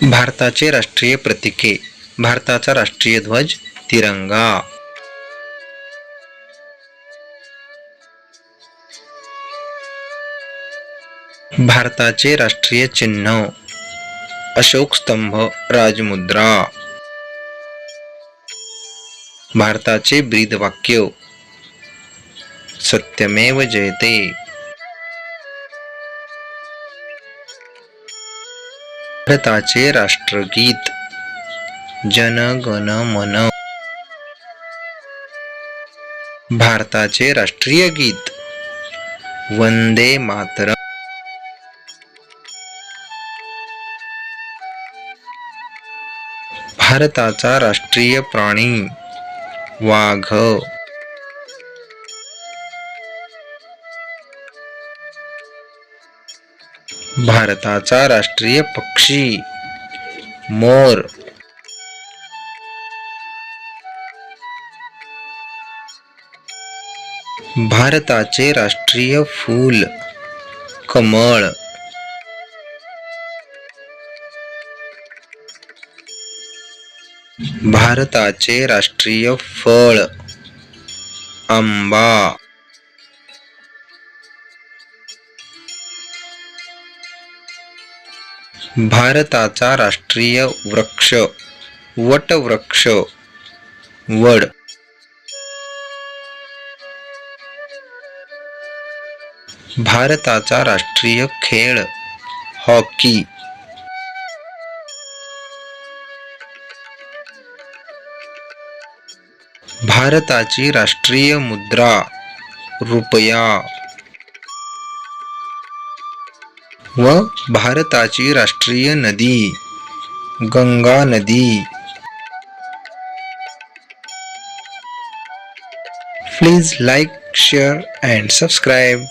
भारताचे राष्ट्रीय प्रतीके. भारताचा राष्ट्रीय ध्वज तिरंगा. भारताचे राष्ट्रीय चिन्ह अशोक स्तंभ राजमुद्रा. भारताचे ब्रीद वाक्य सत्यमेव जयते. भारताचे राष्ट्रगीत जन गण मन. भारताचे राष्ट्रीय गीत वंदे मातरम. भारताचा राष्ट्रीय प्राणी वाघ. भारताचा राष्ट्रीय पक्षी मोर. भारताचे राष्ट्रीय फूल कमळ. भारताचे राष्ट्रीय फळ आंबा. भारताचा राष्ट्रीय वृक्ष वटवृक्ष वड. भारताचा राष्ट्रीय खेळ हॉकी. भारताची राष्ट्रीय मुद्रा रुपया व भारताची राष्ट्रीय नदी गंगा नदी. Please like, share and subscribe.